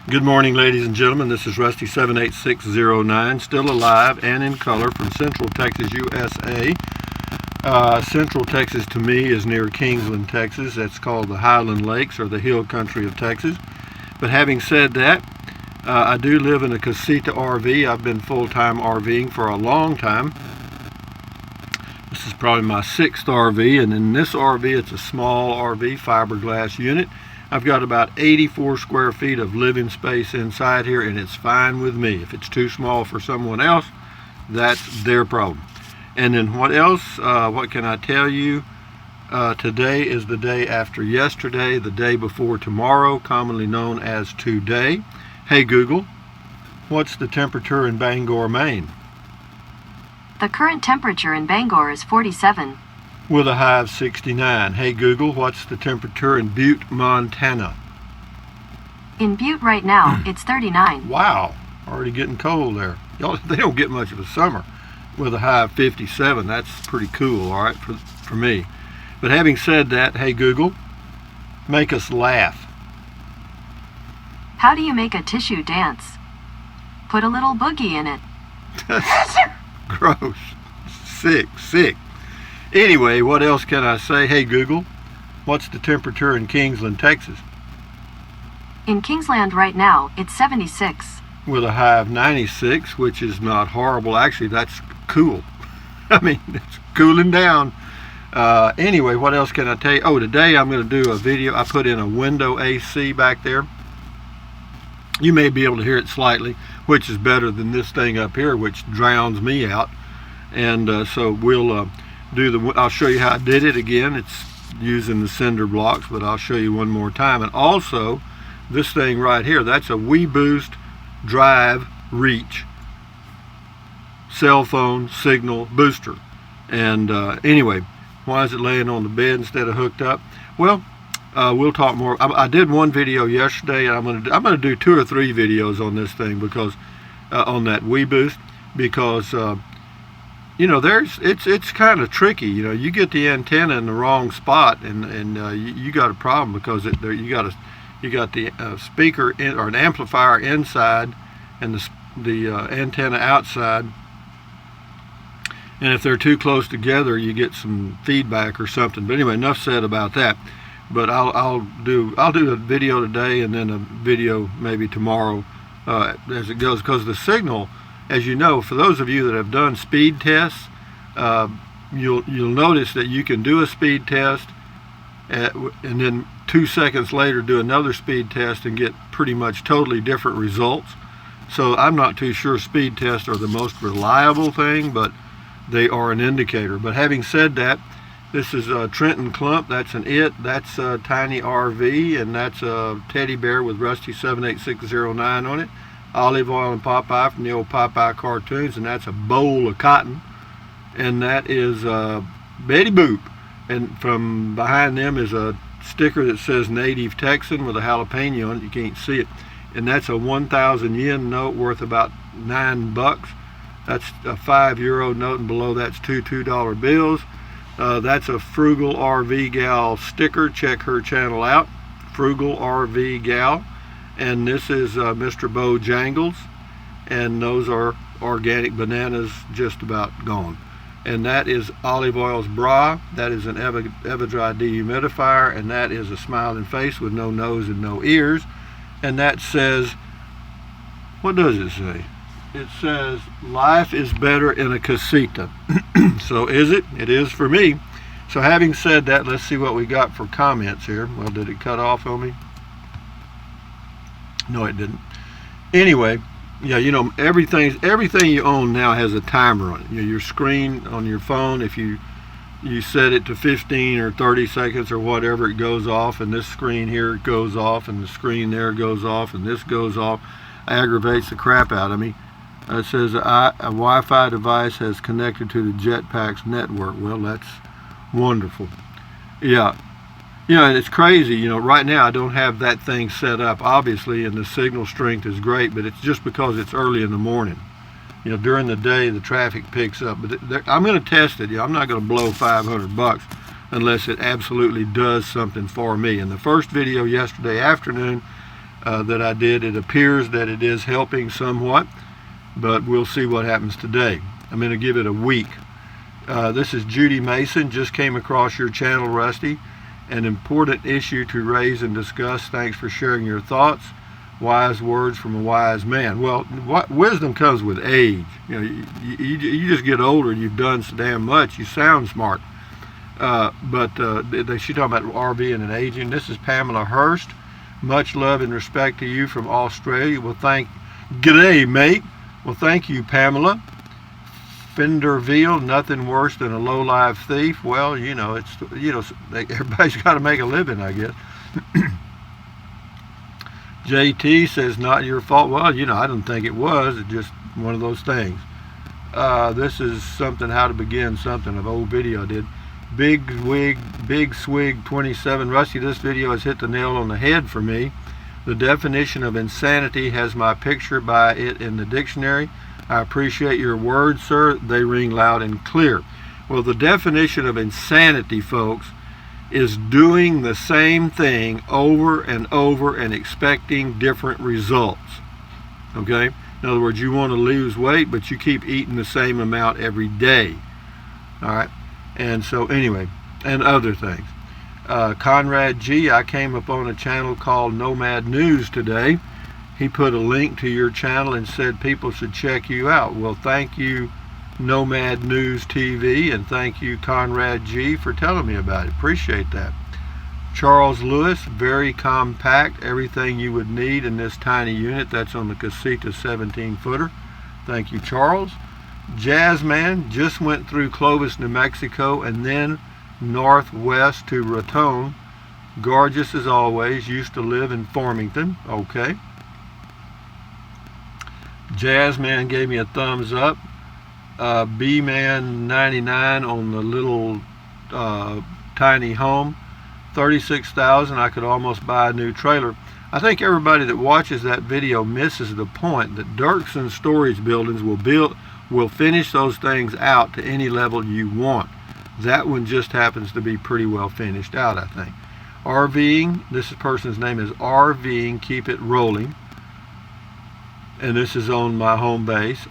Good morning, ladies and gentlemen. This is Rusty 78609, still alive and in color from Central Texas, USA. Central Texas to me is near Kingsland, Texas. That's called the Highland Lakes, or the hill country of Texas. But having said that, I do live in a Casita RV. I've been full-time RVing for a long time. This is probably my 6th RV, and in this RV, it's a small RV, fiberglass unit. I've got about 84 square feet of living space inside here, and it's fine with me. If it's too small for someone else, that's their problem. And then what else? What can I tell you? Today is the day after yesterday, the day before tomorrow, commonly known as today. Hey Google, what's the temperature in Bangor, Maine? The current temperature in Bangor is 47. With a high of 69. Hey Google, what's the temperature in Butte, Montana? In Butte right now, it's 39. Wow, already getting cold there. Y'all, they don't get much of a summer. With a high of 57, that's pretty cool, all right, for me. But having said that, hey Google, make us laugh. How do you make a tissue dance? Put a little boogie in it. Gross. Sick. Anyway, what else can I say? Hey Google, what's the temperature in Kingsland, Texas? In Kingsland right now, it's 76. With a high of 96, which is not horrible. Actually, that's cool. I mean, it's cooling down. Anyway, what else can I tell you? Oh, today I'm going to do a video. I put in a window AC back there. You may be able to hear it slightly, which is better than this thing up here, which drowns me out. And so we'll I'll show you how I did it again. It's using the cinder blocks, but I'll show you one more time. And also, this thing right here, that's a WeBoost Drive Reach cell phone signal booster. And anyway, why is it laying on the bed instead of hooked up? Well, we'll talk more. I did one video yesterday, and I'm gonna do 2 or 3 videos on this thing, because on that WeBoost, because you know, it's kind of tricky. You know, you get the antenna in the wrong spot, and you got a problem, because you got the speaker or an amplifier inside, and the antenna outside. And if they're too close together, you get some feedback or something. But anyway, enough said about that. But I'll do a video today, and then a video maybe tomorrow as it goes, because the signal, as you know, for those of you that have done speed tests, you'll notice that you can do a speed test and then 2 seconds later do another speed test and get pretty much totally different results. So I'm not too sure speed tests are the most reliable thing, but they are an indicator. But having said that, this is Trenton Clump. That's an It. That's a tiny RV, and that's a teddy bear with Rusty 78609 on it. Olive oil and Popeye from the old Popeye cartoons, and that's a bowl of cotton, and that is Betty Boop. And from behind them is a sticker that says Native Texan with a jalapeno on it. You can't see it. And that's a 1,000 yen note worth about $9. That's a €5 note, and below that's two $2 bills. That's a Frugal RV Gal sticker. Check her channel out, Frugal RV Gal. And this is Mr. Bojangles, and those are organic bananas, just about gone. And that is Olive Oil's bra. That is an Evidry dehumidifier, and that is a smiling face with no nose and no ears. And that says, what does it say? It says, life is better in a Casita. So is it? It is for me. So having said that, let's see what we got for comments here. Well, did it cut off on me? No, it didn't. Anyway, yeah, you know, everything you own now has a timer on it. You know, your screen on your phone, if you set it to 15 or 30 seconds or whatever, it goes off, and this screen here goes off, and the screen there goes off, and this goes off. Aggravates the crap out of me. It says a Wi-Fi device has connected to the Jetpack's network. Well, that's wonderful. Yeah. You know, and it's crazy, you know, right now I don't have that thing set up, obviously, and the signal strength is great, but it's just because it's early in the morning. You know, during the day the traffic picks up, but I'm going to test it. You know, I'm not going to blow $500 unless it absolutely does something for me. In the first video yesterday afternoon, that I did. It appears that it is helping somewhat, but we'll see what happens today. I'm going to give it a week. This is Judy Mason. Just came across your channel, Rusty. An important issue to raise and discuss. Thanks for sharing your thoughts. Wise words from a wise man. Well, wisdom comes with age. You know, you just get older and you've done so damn much. You sound smart. She's talking about RVing and aging. This is Pamela Hurst. Much love and respect to you from Australia. Well, g'day, mate. Well, thank you, Pamela. Fenderville, nothing worse than a low-life thief. Well, everybody's got to make a living, I guess. JT says, not your fault. Well, I didn't think it was. It's just one of those things. This is something, how to begin something, an old video I did. Big Swig 27. Rusty, this video has hit the nail on the head for me. The definition of insanity has my picture by it in the dictionary. I appreciate your words, sir. They ring loud and clear. Well, the definition of insanity, folks, is doing the same thing over and over and expecting different results. Okay? In other words, you want to lose weight, but you keep eating the same amount every day. All right? And so, anyway, and other things. Conrad G., I came upon a channel called Nomad News today. He put a link to your channel and said people should check you out. Well, thank you, Nomad News TV, and thank you, Conrad G., for telling me about it. Appreciate that. Charles Lewis, very compact, everything you would need in this tiny unit. That's on the Casita 17-footer. Thank you, Charles. Jazzman just went through Clovis, New Mexico, and then northwest to Raton. Gorgeous as always. Used to live in Farmington. Okay. Jazzman gave me a thumbs up. B-Man 99 on the little tiny home. 36,000. I could almost buy a new trailer. I think everybody that watches that video misses the point that Dirksen Storage Buildings will finish those things out to any level you want. That one just happens to be pretty well finished out, I think. RVing, this person's name is RVing, keep it rolling. And this is on my home base.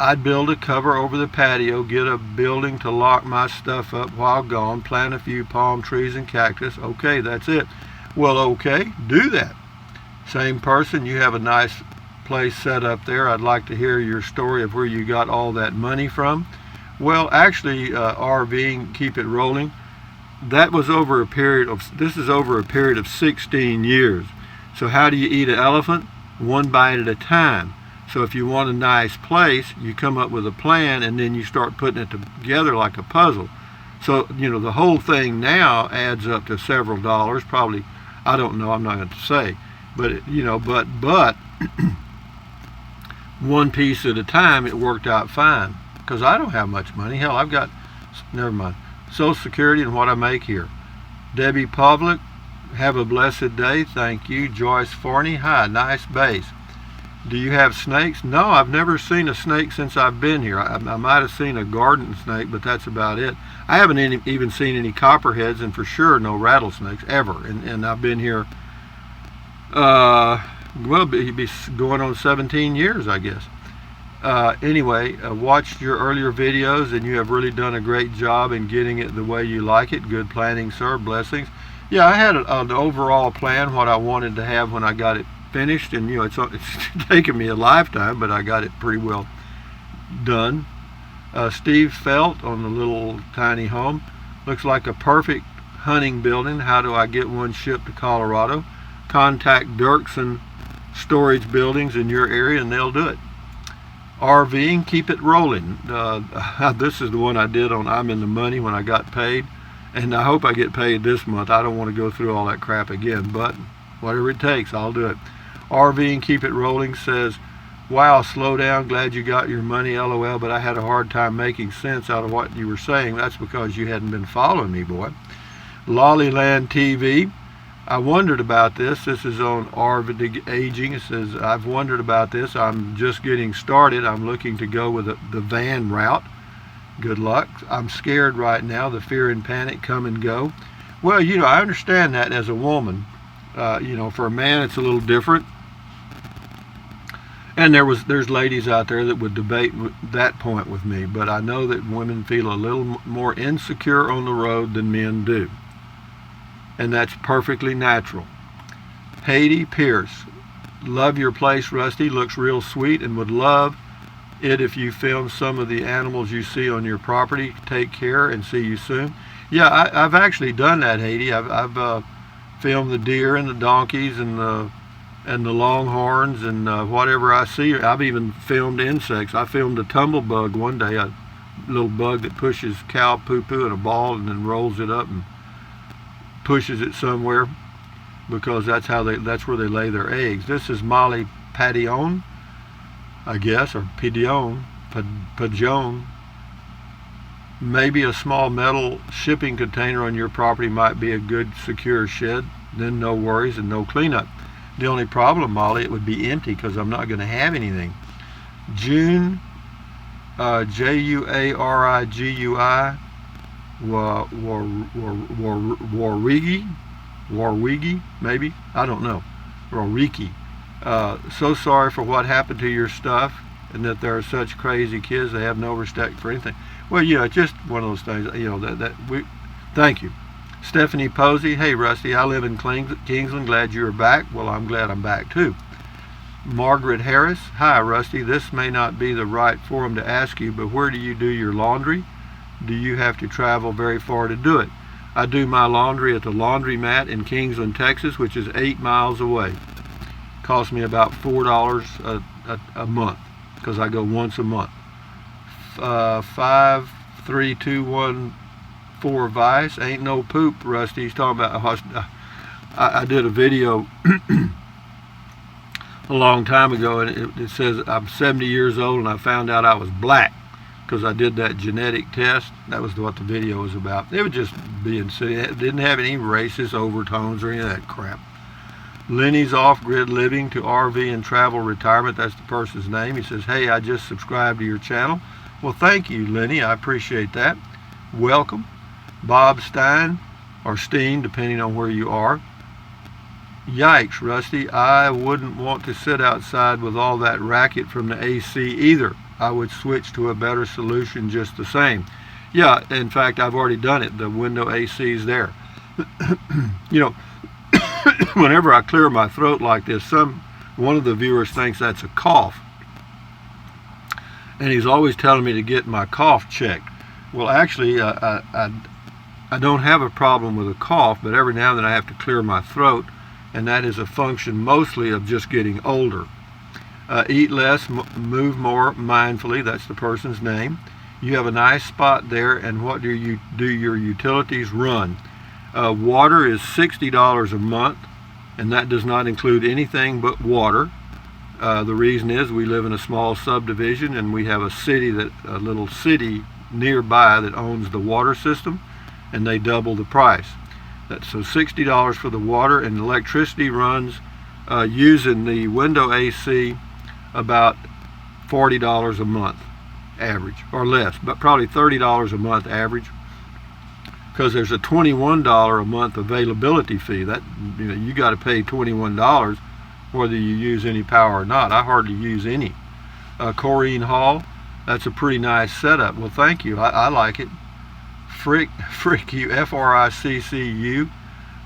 I'd build a cover over the patio, get a building to lock my stuff up while gone, plant a few palm trees and cactus. Okay, that's it. Well, okay, do that. Same person, you have a nice place set up there. I'd like to hear your story of where you got all that money from. Well, actually, RVing, keep it rolling. That was over a period of, this is over a period of 16 years. So how do you eat an elephant? One bite at a time. So if you want a nice place, you come up with a plan and then you start putting it together like a puzzle. So, the whole thing now adds up to several dollars, probably, I don't know, I'm not going to say. But, but one piece at a time, it worked out fine. Because I don't have much money. Hell, I've got, never mind, Social Security and what I make here. Debbie Pavlik, have a blessed day. Thank you. Joyce Forney, hi, nice base. Do you have snakes? No, I've never seen a snake since I've been here. I might have seen a garden snake, but that's about it. I haven't even seen any copperheads, and for sure no rattlesnakes ever. And I've been here, well, be going on 17 years, I guess. Anyway, watched your earlier videos, and you have really done a great job in getting it the way you like it. Good planning, sir. Blessings. Yeah, I had an overall plan, what I wanted to have when I got it finished, and it's taken me a lifetime, but I got it pretty well done. Steve Felt on the little tiny home. Looks like a perfect hunting building. How do I get one shipped to Colorado? Contact Dirksen Storage Buildings in your area, and they'll do it. RVing, keep it rolling. This is the one I did on I'm in the Money when I got paid, and I hope I get paid this month. I don't want to go through all that crap again, but whatever it takes, I'll do it. RVing, keep it rolling says, wow, slow down, glad you got your money, LOL, but I had a hard time making sense out of what you were saying. That's because you hadn't been following me, boy. Lollyland TV, I wondered about this. This is on RV Aging. It says, I've wondered about this. I'm just getting started. I'm looking to go with the van route. Good luck. I'm scared right now. The fear and panic come and go. Well, I understand that as a woman. For a man, it's a little different. And there's ladies out there that would debate that point with me, but I know that women feel a little more insecure on the road than men do. And that's perfectly natural. Haiti Pierce, love your place, Rusty. Looks real sweet and would love it if you film some of the animals you see on your property. Take care and see you soon. Yeah, I've actually done that, Haiti. I've filmed the deer and the donkeys and the longhorns and whatever I see. I've even filmed insects. I filmed a tumblebug one day, a little bug that pushes cow poo-poo in a ball and then rolls it up and pushes it somewhere, because that's where they lay their eggs. This is Molly Padillon, I guess, or Pidion, Pajon. Maybe a small metal shipping container on your property might be a good secure shed. Then no worries and no cleanup. The only problem, Molly, it would be empty because I'm not going to have anything. June, Juarigui, Warwigi, maybe? I don't know. Warwiki. So sorry for what happened to your stuff, and that there are such crazy kids. They have no respect for anything. Well, it's just one of those things. Thank you. Stephanie Posey, hey Rusty, I live in Kingsland. Glad you are back. Well, I'm glad I'm back too. Margaret Harris, hi Rusty. This may not be the right forum to ask you, but where do you do your laundry? Do you have to travel very far to do it? I do my laundry at the laundromat in Kingsland, Texas, which is 8 miles away. Costs me about $4 a month because I go once a month. 53214 Vice, ain't no poop, Rusty. He's talking about. I did a video a long time ago, and it says I'm 70 years old and I found out I was black because I did that genetic test. That was what the video was about. It was just being silly. It didn't have any racist overtones or any of that crap. Lenny's off-grid living to RV and travel retirement. That's the person's name. He says, hey, I just subscribed to your channel. Well, thank you, Lenny. I appreciate that. Welcome. Bob Stein, or Steen, depending on where you are. Yikes, Rusty. I wouldn't want to sit outside with all that racket from the AC either. I would switch to a better solution just the same. Yeah, in fact, I've already done it. The window AC is there. Whenever I clear my throat like this, one of the viewers thinks that's a cough. And he's always telling me to get my cough checked. Well, actually, I don't have a problem with a cough, but every now and then I have to clear my throat, and that is a function mostly of just getting older. Eat less, move more mindfully. That's the person's name. You have a nice spot there, and what do your utilities run? Water is $60 a month, and that does not include anything but water. The reason is we live in a small subdivision, and we have a little city nearby that owns the water system, and they double the price. So $60 for the water, and electricity runs using the window AC about $40 a month average, or less, but probably $30 a month average, because there's a $21 a month availability fee. That you got to pay $21 whether you use any power or not. I hardly use any. Corrine Hall, that's a pretty nice setup. Well, thank you. I like it. Frick you, FRICCU,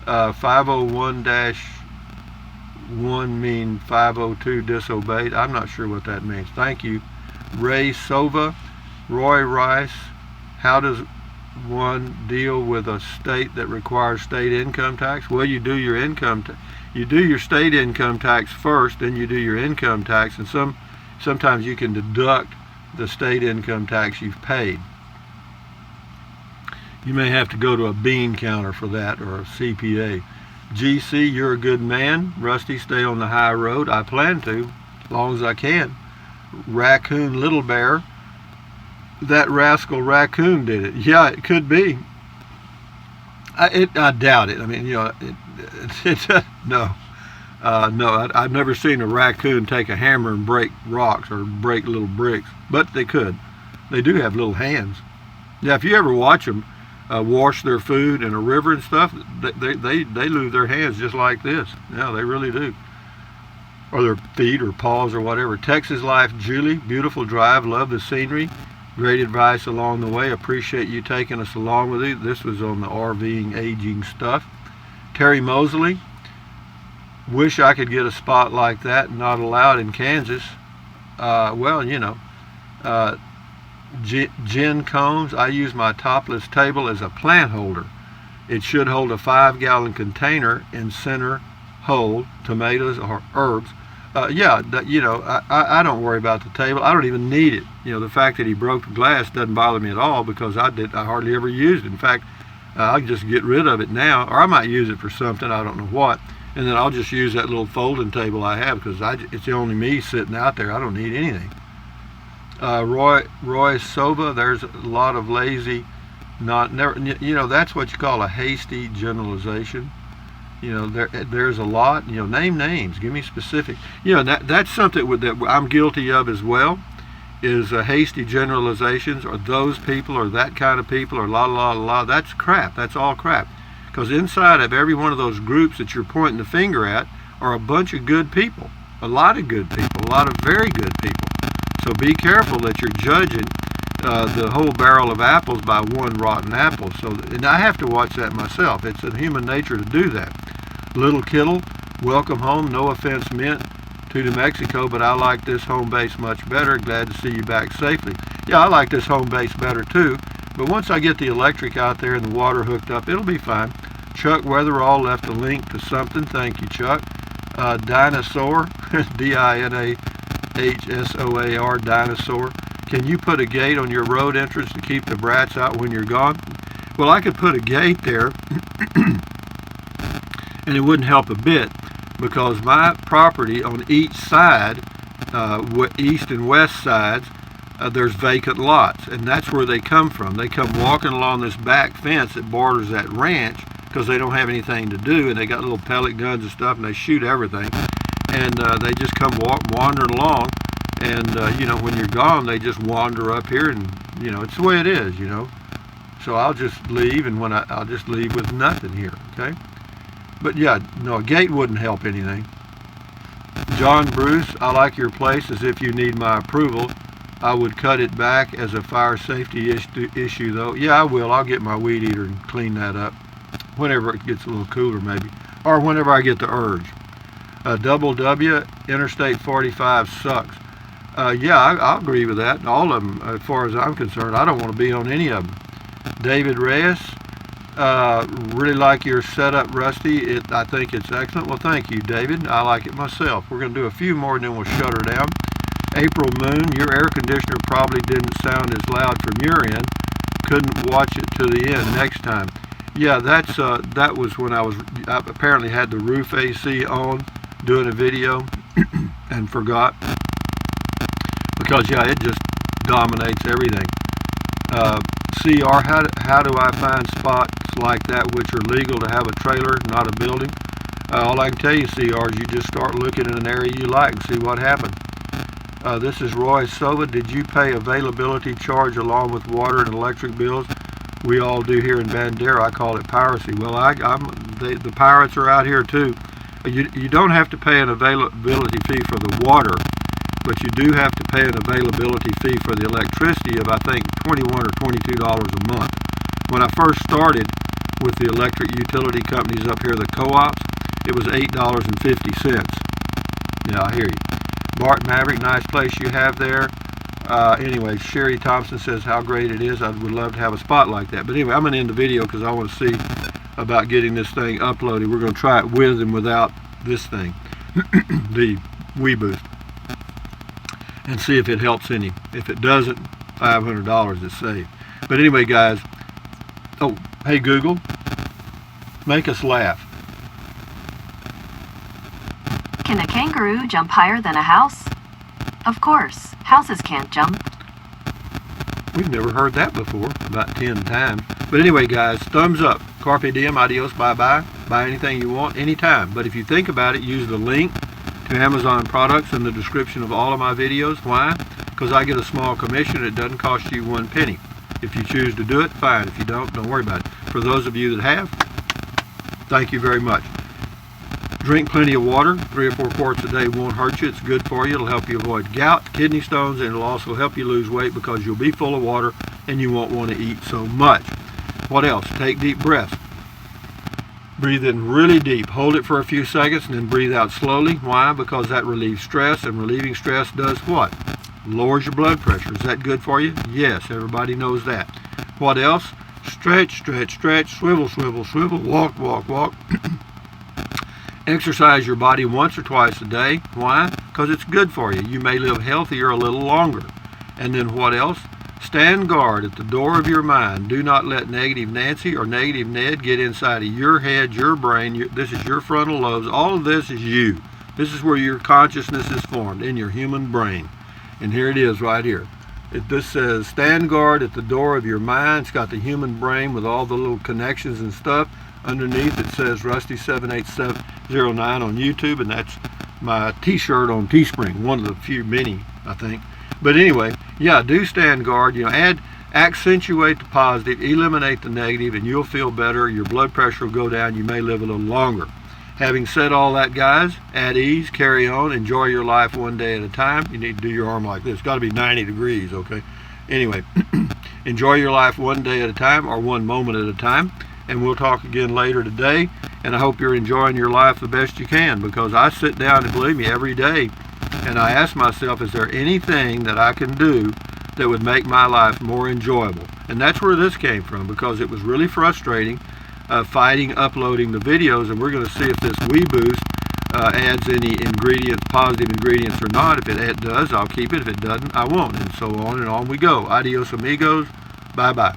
501-1 mean 502 disobeyed. I'm not sure what that means. Thank you. Ray Sova, Roy Rice, how does one deal with a state that requires state income tax? Well, you do your you do your state income tax first, then you do your income tax, and sometimes you can deduct the state income tax you've paid. You may have to go to a bean counter for that, or a CPA. GC, you're a good man. Rusty, stay on the high road. I plan to, as long as I can. Raccoon Little Bear, that rascal raccoon did it. Yeah, it could be. I doubt it. I mean, no. I've never seen a raccoon take a hammer and break rocks or break little bricks, but they could. They do have little hands. Yeah, if you ever watch them, wash their food in a river and stuff, they lose their hands just like this. Yeah, they really do. Or their feet or paws or whatever. Texas Life Julie, beautiful drive, love the scenery. Great advice along the way. Appreciate you taking us along with you. This was on the RVing, aging stuff. Terry Mosley, wish I could get a spot like that, not allowed in Kansas. Well, you know. Jen Combs, I use my topless table as a plant holder. It should hold a 5-gallon container in center hold, tomatoes or herbs. You know, I don't worry about the table. I don't even need it. You know, the fact that he broke the glass doesn't bother me at all because I hardly ever used it. In fact, I'll just get rid of it now, or I might use it for something, I don't know what, and then I'll just use that little folding table I have because it's only me sitting out there. I don't need anything. Roy Sova, there's a lot of lazy, you know, that's what you call a hasty generalization. You know, there's a lot, you know, name names, give me specific. You know, that's something that I'm guilty of as well, is hasty generalizations, or those people, or that kind of people, or la. That's crap. That's all crap. Because inside of every one of those groups that you're pointing the finger at are a bunch of good people, a lot of good people, a lot of very good people. So be careful that you're judging the whole barrel of apples by one rotten apple. So, and I have to watch that myself. It's in human nature to do that. Little Kittle, welcome home. No offense meant to New Mexico, but I like this home base much better. Glad to see you back safely. Yeah, I like this home base better too, but once I get the electric out there and the water hooked up, it'll be fine. Chuck Weatherall left a link to something. Thank you, Chuck. Dinosaur, D-I-N-A-H-S-O-A-R, Dinosaur. Can you put a gate on your road entrance to keep the brats out when you're gone? Well, I could put a gate there, and it wouldn't help a bit, because my property on each side, east and west sides, there's vacant lots, and that's where they come from. They come walking along this back fence that borders that ranch because they don't have anything to do, and they got little pellet guns and stuff, and they shoot everything, and they just come wandering along, and you know, when you're gone, they just wander up here, and you know, it's the way it is, you know. So I'll just leave, and I'll just leave with nothing here, okay? But yeah, no, a gate wouldn't help anything. John Bruce, I like your place as if you need my approval. I would cut it back as a fire safety issue though. Yeah, I will. I'll get my weed eater and clean that up whenever it gets a little cooler maybe. Or whenever I get the urge. Double W, Interstate 45 sucks. Yeah, I agree with that. All of them, as far as I'm concerned. I don't want to be on any of them. David Reyes, really like your setup, Rusty. I think it's excellent. Well, thank you, David. I like it myself. We're going to do a few more and then we'll shut her down. April Moon, your air conditioner probably didn't sound as loud from your end. Couldn't watch it to the end next time. Yeah, that was when I apparently had the roof AC on doing a video and forgot. Because yeah, it just dominates everything. CR, how do I find spots like that which are legal to have a trailer, not a building? All I can tell you, CR, is you just start looking in an area you like and see what happens. This is Roy Sova. Did you pay availability charge along with water and electric bills? We all do here in Bandera. I call it piracy. Well, the pirates are out here too. You don't have to pay an availability fee for the water, but you do have to pay an availability fee for the electricity of, I think, $21 or $22 a month. When I first started with the electric utility companies up here, the co-ops, it was $8.50. Yeah, I hear you. Bart Maverick, nice place you have there. Anyway, Sherry Thompson says how great it is. I would love to have a spot like that. But anyway, I'm going to end the video because I want to see about getting this thing uploaded. We're going to try it with and without this thing, the WeBoost, and see if it helps any. If it doesn't, $500 is saved. But anyway, guys, oh, hey Google, make us laugh. Can a kangaroo jump higher than a house? Of course, houses can't jump. We've never heard that before, about 10 times. But anyway, guys, thumbs up. Carpe diem, adios, bye-bye. Buy anything you want, anytime. But if you think about it, use the link to Amazon products in the description of all of my videos. Why? Because I get a small commission. It doesn't cost you 1 penny. If you choose to do it, fine. If you don't worry about it. For those of you that have, thank you very much. Drink plenty of water. 3 or 4 quarts a day won't hurt you. It's good for you. It'll help you avoid gout, kidney stones, and it'll also help you lose weight because you'll be full of water and you won't want to eat so much. What else? Take deep breaths. Breathe in really deep. Hold it for a few seconds and then breathe out slowly. Why? Because that relieves stress, and relieving stress does what? Lowers your blood pressure. Is that good for you? Yes, everybody knows that. What else? Stretch, stretch, stretch, swivel, swivel, swivel, walk, walk, walk. Exercise your body once or twice a day. Why? Because it's good for you. You may live healthier a little longer. And then what else? Stand guard at the door of your mind. Do not let negative Nancy or negative Ned get inside of your head, your brain. This is your frontal lobes. All of this is you. This is where your consciousness is formed, in your human brain. And here it is right here. This says, stand guard at the door of your mind. It's got the human brain with all the little connections and stuff. Underneath it says Rusty78709 on YouTube, and that's my t-shirt on Teespring, one of the few many, I think. But anyway, yeah, do stand guard. Accentuate the positive, eliminate the negative, and you'll feel better. Your blood pressure will go down. You may live a little longer. Having said all that, guys, at ease, carry on, enjoy your life one day at a time. You need to do your arm like this. It's got to be 90 degrees, okay? Anyway, enjoy your life one day at a time, or one moment at a time. And we'll talk again later today. And I hope you're enjoying your life the best you can, because I sit down and, believe me, every day, and I ask myself, is there anything that I can do that would make my life more enjoyable? And that's where this came from, because it was really frustrating fighting uploading the videos. And we're going to see if this WeBoost adds any ingredients, positive ingredients or not. If it does, I'll keep it. If it doesn't, I won't. And so on we go. Adios, amigos. Bye-bye.